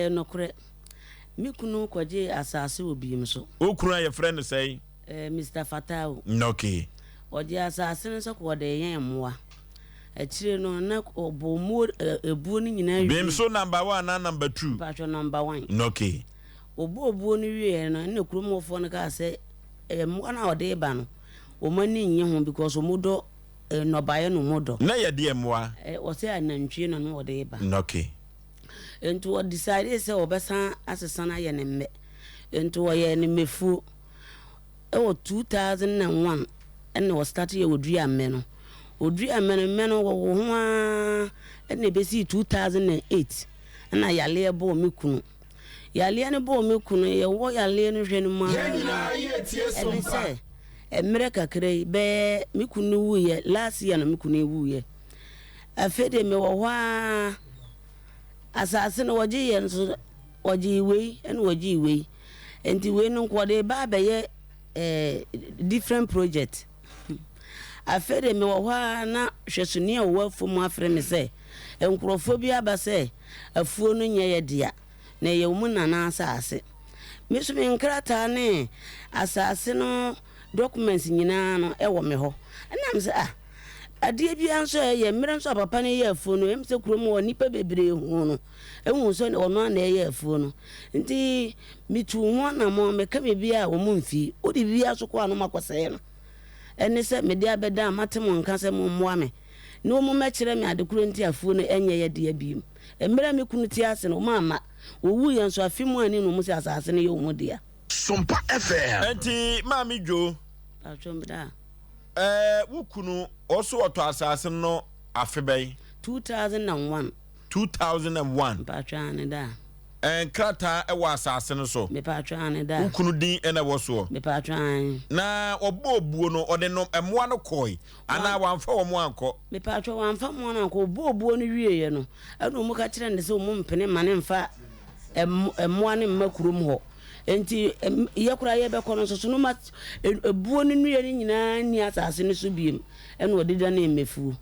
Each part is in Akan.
no kure me kunu kwaje asase obi mso o kunu your friend say Mr. Fatao okay oje asase no so ko de yen moa achire no na obomu ebuo ni nyina wi bim so number 1 na number 2 patcho number 1 okay obuo ni wi no na kurumofo no ka say moa na ode ba no o mani nye ho because omudo no baye no modo na ye de moa o say anantwie no ode ba okay ento o decide say obesan asesana ye ne mme ento o ye ne mefu e 2001 and was started ye odua mme no odua mme no wo ho a na besi 2008 na yale bo me kunu yale ne bo me kunu ye wo yale no hwe no ma ye tie SOMPA emre kakre be me kunu wu ye last year no me kunu wu ye afede me wo ho asase no waji ye nso waji wei en waji wei enti wei no kwode ba be ye different project afede me wo na hwesuni wo afumu afre me se enkrofo bi aba se afuo no nye ye dia na ye mu nana asase me so me nkrata ne asase no documents nyina no e wo me ho na me se adie bi anso ye mire nso papa ne ye afuo no em se kurom wo nipa bebre hu no ehun so ne ono na ye afuo no nti mitu ho na mo me ka bibia wo mu mfi odi bibia so ko anu makose no ene se me dia beda matemo nka se mo moa me no mo me kire me adekuro nti afuo no enye ye de abiem emira me kunu ti ase no mama owu ye nso afimu ani no mo se asase ne ye wo dia SOMPA FM enti mami jo atwomda wukunu also oto asase no afebei 2001 patwane da krata e wa asase no so me patwane da wukunu din ene wo so me patwane na obobuo no ode no emoa no koi ana wamfa wo mo anko me patwa wamfa mo no anko obobuo no wieye no eno mu ka kire ne se mu mpene mane mfa emoa ne mmakurum ho enti yakura ye be kono so no ma ebuo no nue ni nyina ni asase no so biem eno odida na emefu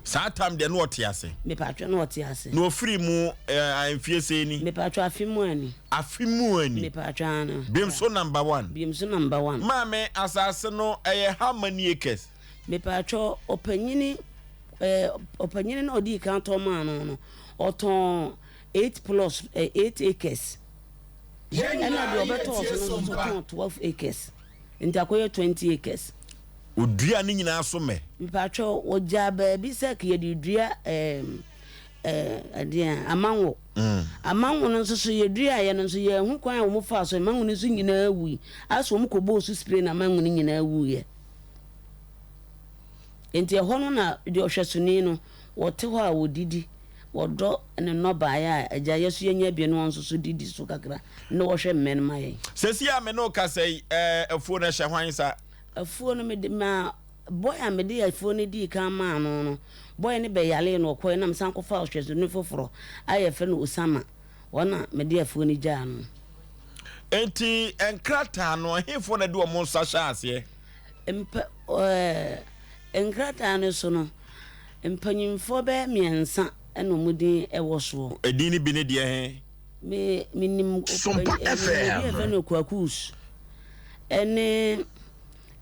sa tam de no otiase me patwa no otiase no free mu amfiese ni me patwa afimu ani me patwa no bim so number 1 mame asase no how many acres me patwa opanyini no odi kan to ma no oton 8 plus 8 acres ena do beto so 12 acres nti akoye 20 acres odua ni nyina so me mpatcho oja ba bi se ke ye dua adia amanwo amanwo no so ye dua ye no so ye hu kwan wo mu fa so amanwo no so nyina awu aso mu kobo so spray na amanwo no nyina awu ye enti ho no na de ohwesuni no wote ho a wodidi wodo ne no ba ya aja yesu yenya bi no nso so didi so kakra no wo hwe men ma ye sesi a me no ka sei afuo na hye hwan sa afuo no me de ma boy a me de afuo no di kan ma no boy ne be yale no koy na msan ko fa hwesu no foforo aye fe no Osama wona me de afuo no ja no enti enkrata no hefo na de o mo sa sha ase enkrata no so no empanyimfo be miensa eno mudin ewo so edini bi ne de he me minim SOMPA FM no kwakus ene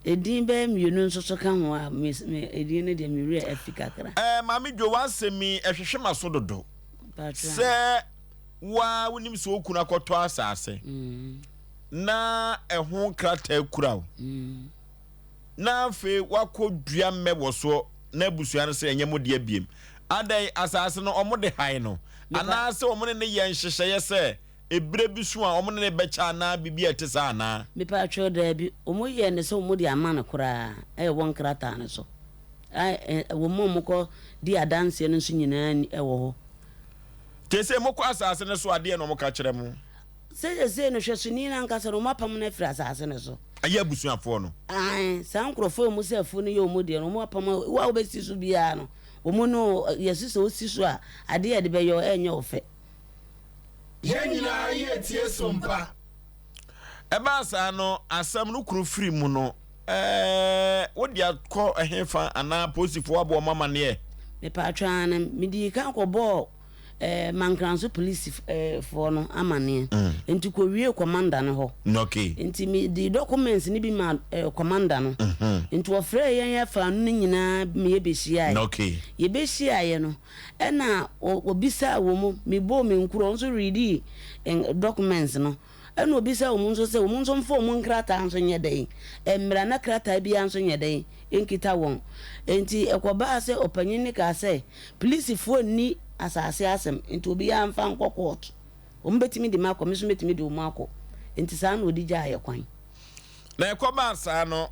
edin be mienu nso so ka ho a me edin ne de miru afika kra mami jo wansemi ehwehwe maso dodo se wa wonim se okuna kwoto asase na ehun krata kurawo na fe wakodua mmebo so na busua no se enyemo de abiem adai asase no omode hai no ana se omone ne ye nhyehyeye se ebre bisu a omone ne becha na bibia tesa na me pa tro da bi omoye ne se omode amana kura won krata ne so wo momko di adanse no so nyina ewo ho tese moko asase ne so ade no moka kire mu se no hwesuni na nkasa no mapam na fira asase ne so aya busuafo no san krofo mu se afu no ye omode no mapam wa obesi so bia no omono yesuso osiso a ade ye de be yo enye ofe yenyina ye tie SOMPA eba sa no asam no kru free mu no wodi akọ ehefa ana posifo abo mama ne me patwa na me di kan ko bo mankranso police for no amane enti ko wie commander no ho okay enti me the documents ni bi ma commander no enti wo frɛ yen ya fa no nyina me ye behia okay ye behia ye no na obisa wo mu me bo me nkuro nso read documents no ena obisa wo mu nso se wo mu nso mfo mu nkrata nso nye den emra na krata bi anso nye den enkita won enti ekoba se opanyin ni ka se police fo ni asase asem enti obi ya mfa nkọ court ombetimi di mako meso metimi di umako enti saa na odi gya ye kwan na ekoba saa no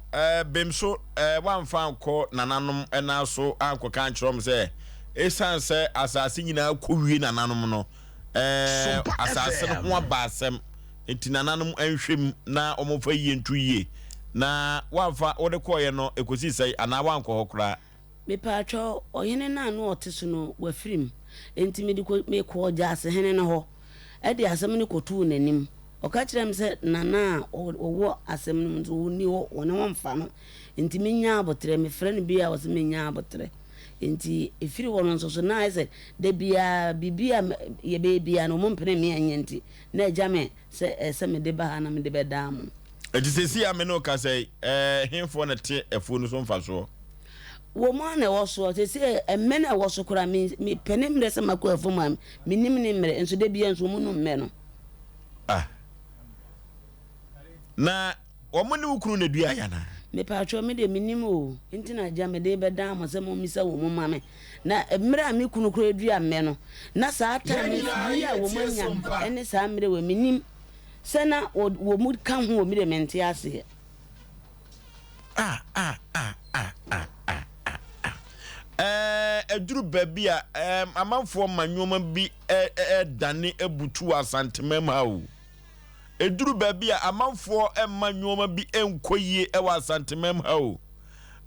bemso wamfa nkọ nananom ena so anko kan kyerem se esan se asase nyina kowie nananom no asase no ho abasem enti nananom anhwem na omofa yie ntu yie na wamfa wode koye no ekosi sei ana wankọ hokra me pacho oyene na no oteso no wafirim enti me ko jase hene na ho e de asem ne kotu nanim o ka kirem se nana owo asem no nzo ni ho one wonfa no enti me nya abotre me frɛ no bia wo se me nya abotre enti efiri wono nso so na ise de bibia ye bibia no mo mpene me anya enti na agya me se me de ba na me de bedam ejisesi ame no ka sei hemfo na te efu no so mfa so wo mo na wo so te se emene wo so kura me penim de se mako afu mam minim ni mere enso de bia enso mu no mme no na wo mo ne ukuru na dua ya na me paatro me de minim o enti na agya me de beda mo se mo misa wo mo mame na mere a me kunu kura dua mme no na saa ta me bia wo manya ene saa mere we minim sena wo mu kan ho me de mente ase eduru baby a amanfo manwoma bi dane ebutu asantemam ha o eduru baby a amanfo manwoma bi enkoyie e wa asantemam ha o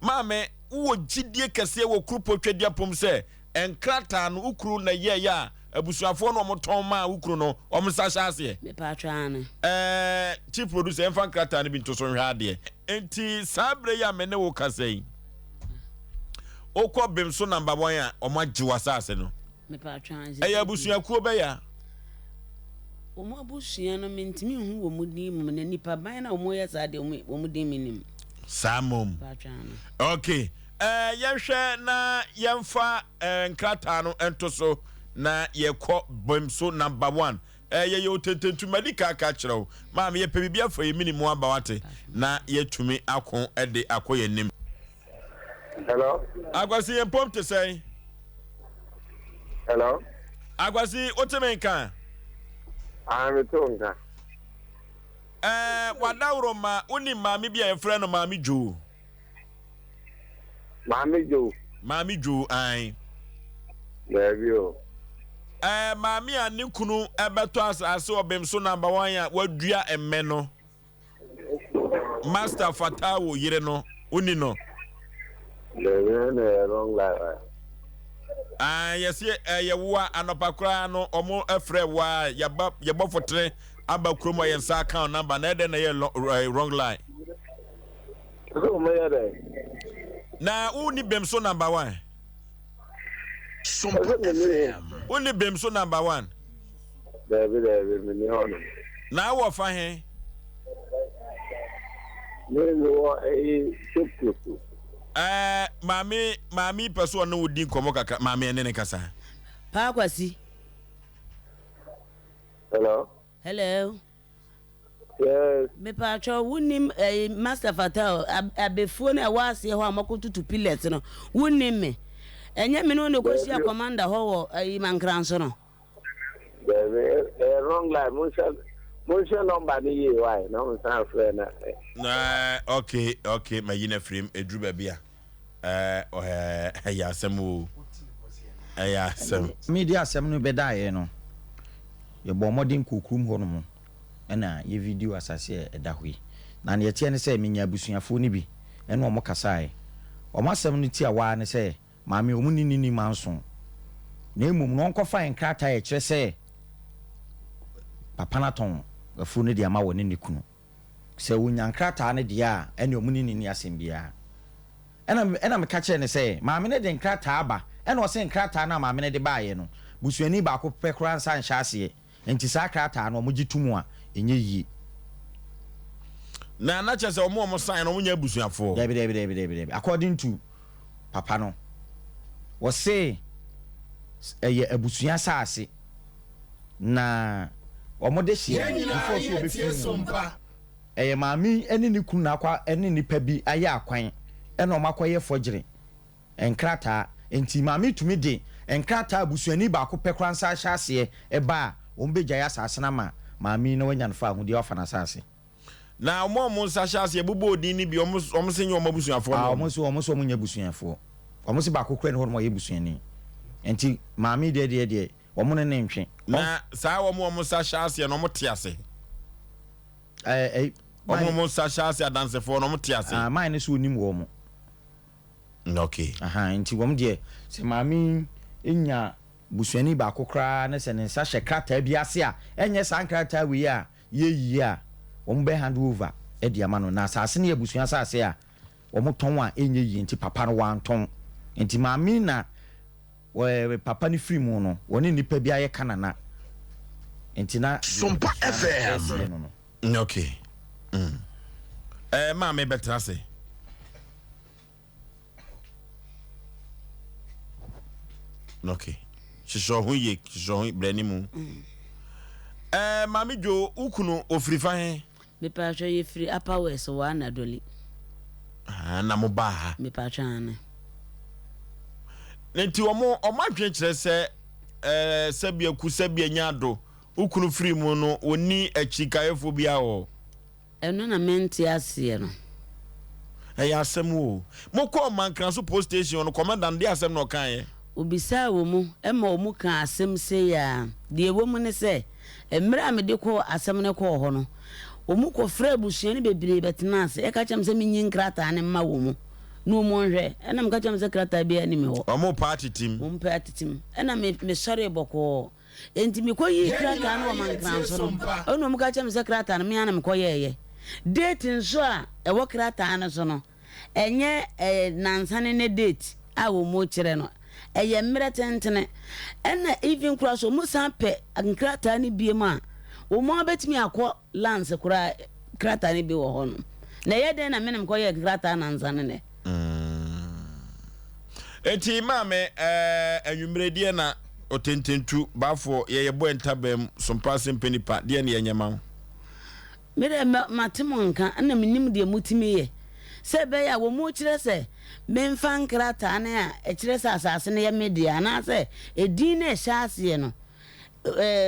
maame wo gidie kese wo krupotwadia pom se enkrata no ukuru na ye ya abusuafo no omoton ma ukuru no omsasha ase me paatwane chief producer enfa nkrata no bi ntoso hwe ade enti sabre ya me ne wo kasei okọ bemso number 1 a omagye wasase no me paatwane eya abusuakuo be ya omo abusua no mentimi hu wo mudi mu na nipa ban na omo ya sade wo mudi minim samom paatwane okay yehwe na yemfa nkrata no entoso na yekọ bemso number 1 ye otententu medika ka kyerɛw maam ye pebibia fo ye minimu abawate na yetumi akon de akoyenim. Hello. Agwasi empom te say. Hello. Agwasi otemenka. I'm Tonga. Wadawro ma uni mami bia efre no mami Jo. Mami Jo. Mami Jo ai. There you. Mami ani kunu ebeto asase obemso number 1 a wadua emme no. Master Fatawo yire no uni no. The wrong life. Yes, ye wa anopakra no omo efre wa yaba fotre aba kromo ye nsa account number na de na ye wrong line. So me there. Na uni bemso number 1. Uni bemso number 1. There me on. Na wo fa he. Me no chip. Mami person no wudi komo kaka mami ene kasa. Pa kwasi. Hello. Yes. Me paatro wunim Master Fatal abefuo na wase ho amakotutu pillets no wunim me enye me no negotiate commander ho wo mankranso no. The wrong line. Monsieur number ni ye why no san friend na okay mayina frame edru ba bia ya asem media asem no bedae no ye bo modern kokrum ho no mo na ye video asase edahwe na ne tie ne se menya abusuafo ni bi ene omo kasae omo asem no ti awa ne se maame omu ni manso na emum no onkofa enkrata ye kire se papa na ton afu ne dia ma woni ne kunu se wonyankrata ne dia ene omu ni asem bia ena me ka kire ne se maame ne de nkrata aba ena o se nkrata na maame ne de baaye no busuani ba ko pekran san hyase enti sa krata no mo gitumu a enye yi na na chese omo sign no nya busuafo debi according to papa no was say abusua saase na omo de hia before so be fi SOMPA maami ene ni kunu akwa ene nipa bi aye akwan ene o makoye forgery enkrata enti maami tumi de enkrata abusuani ba ko pekransa hyase eba o mbeja ya saase na maami na wanya nfa ahudi ofa na saase na omo sa hyase ebubo odin ni bi omo senye omo busuafo no omo so nya busuafo omo se ba ko kre ne ho mo ye busuani enti maami de omo ne ntwe na saa omo sa hyase no omo tiase omo sa hyase adansefo no omo tiase mine so onim wo mo okay enti wom de se maami enya busuani ba ko kra ne se ne sa hye krata bi ase a enye san krata wi a ye a wom be hand over e dia ma no na asase ne abusua asase a wom ton a enye yi enti papa no wan ton enti maami na papa ni free mu no woni nipa bi aye kanana enti na SOMPA FM okay maami betra se okay shisho hu brani mu maami jo ukunu ofrifa he me pa hwe ye free upper west wa na doli na mo ba me pa twan nti omo adwen kire se sabia ku sabia nyado ukunu free mu no oni achikayefo bia wo eno na menti ase no ya asem wo moko mankran so post station no commandant dia asem no kan ye obisa wo mu ema wo mu kan asem se ya de wo mu ne se emra me de ko asem ne ko ho no wo mu ko fra busuan ne bebre betena ase e ka cham se minyi nkrata ne ma wo mu no mo nhwe ena me ka cham se krata bia ni me ho omo party team ena me sori boko enti me ko yi krata no mankran so no ono mu ka cham se krata ne me ana me ko ye date nso a e wo krata an so no enye nansane ne date a wo mo kire no eye mmere tentene ena even cross o musan pe nkrata ni bie ma o mo betimi akọ lance kura krata ni bi wo ho no na ye den na menem ko ye krata nansane ne eti mame anwumre die na otententu bafo ye bo entabam SOMPA sempenipa die na ye nyama mere matemonka na menim de mutimi ye se be ya wo mu kire se memfa nkrata ne a e kire se asase ne ye media na se edin na hyase no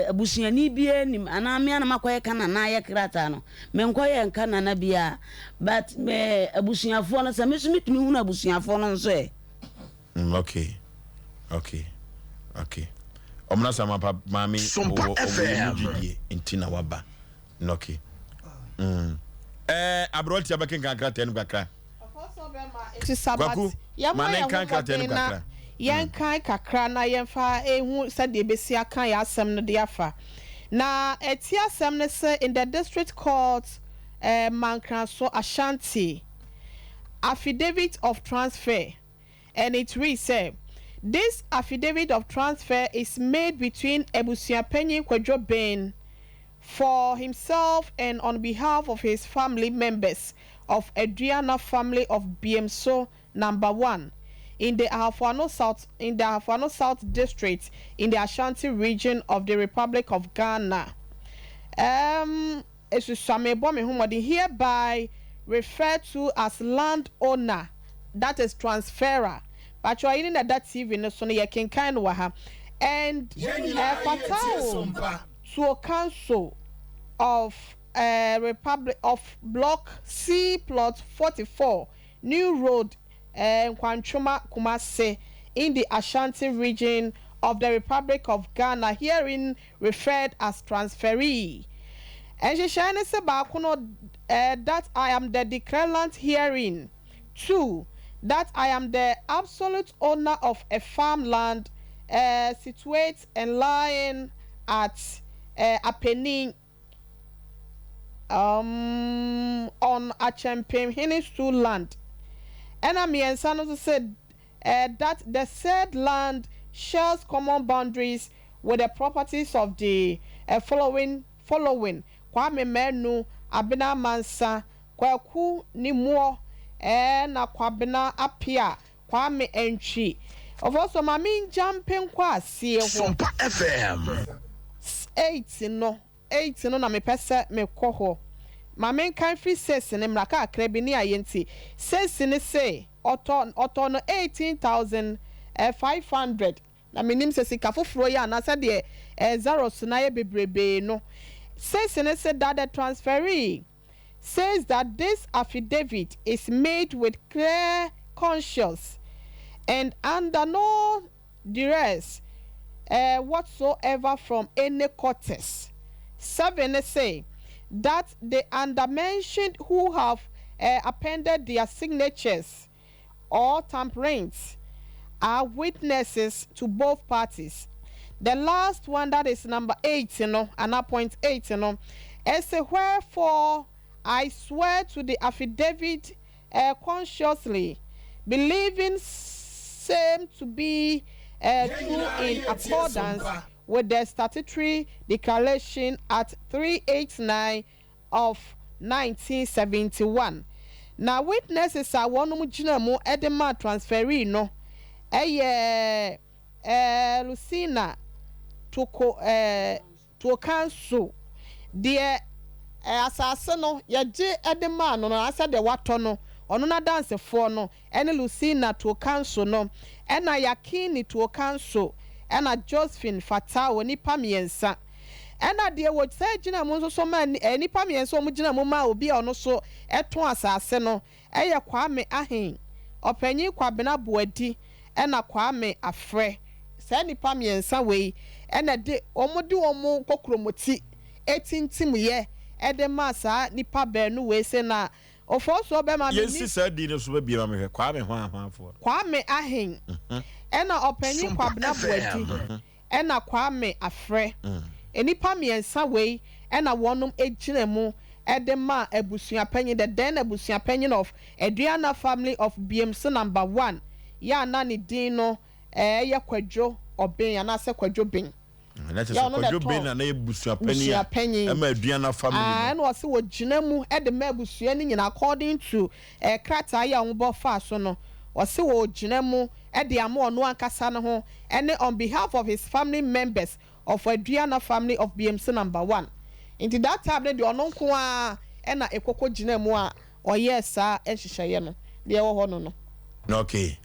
abusuani bia nim ana me ana makoye kana na ye krata no menkoye nkana na bia but me abusuafo no se me so mitumi hu na abusuafo no nso e okay omna sama pa mami SOMPA FM intina waba okay abroti abaken kankrata enu kakra Kwaku manen kankrata enu kakra yankan kakra na yemfa ehu sade besi akan ya asem no de afa na eti asem ne se in the district court mankran so Ashanti affidavit of transfer, and it reads this affidavit of transfer is made between Ebusuapanyin Kwadwo Ben for himself and on behalf of his family members of Adriana family of BMSO number 1 in the Ahafo South district in the Ashanti region of the Republic of Ghana. Hereby referred to as landowner, that is transferor. But you are in that TV no so you can kind of and to a council of Republic of Block C plot 44 New Road Kwanchuma Kumase in the Ashanti region of the Republic of Ghana, herein referred as transferee. And she shine that I am the declarant herein. 2. That I am the absolute owner of a farmland situated and lying at Apening on Achempem Hinistu land. And I mean, said that the said land shares common boundaries with the properties of the following Kwame Menu, Abena Mansa, Kwaku Nimuo, na Kwabena Apia, Kwame Entry. Of also, my mean jumping qua see SOMPA FM 8 no na me pesa me koho. My main country says in Mraka Krebini Ayenti says in say auto no 18,500. Na minim says Kafu Froya and I said the Zaro Sunaye Bebrebe no says in say that the transferee says that this affidavit is made with clear conscience and under no duress whatsoever from any courtesy. 7 say that the undermentioned who have appended their signatures or tamperings are witnesses to both parties. The last one, that is number 8, and point 8, as a wherefore I swear to the affidavit consciously, believing same to be true in accordance with the statutory declaration at 389 of 1971. Now witnesses are one mujinamu edema transferee no Lucina to council dear asaseno yaje edema no asa de wato no ono na dance for no ene Lucina to council no ena yakini to council ena Josephine Fatao nipa miensa ena de wo say gina mo so ma nipa miensa o mo gina mo ma obi ono so eton asase no eye Kwame ahen opanyi Kwabena Boadi ena Kwame Afre say nipa miensa we ena de omode omo kokromoti etintim ye ede masa nipa benu we se na ofo so be ma yes sir di no so be bia me Kwame hwanfo Kwame ahen ena opanyi Kwabena Boadi ena Kwame Afre enipa miensa we ena wonum ejina mu edema abusuapanyi the then abusuapanyi of Adriana family of BMC number 1 ya na ni din no ye Kwadwo Oben ya na se Kwadwo Ben na se Kwadwo Ben na abusuapanyi ama Adriana family and was wo gina mu edema abusua ni nyina according to krata ya onbo fa so no wose wo gina mu ede amo ono ankasa ne ho ene on behalf of his family members of Adriana family of BMC number 1 into that time de ono nko a ena ekoko gina mu a oyesa ehihye no de wo ho no okay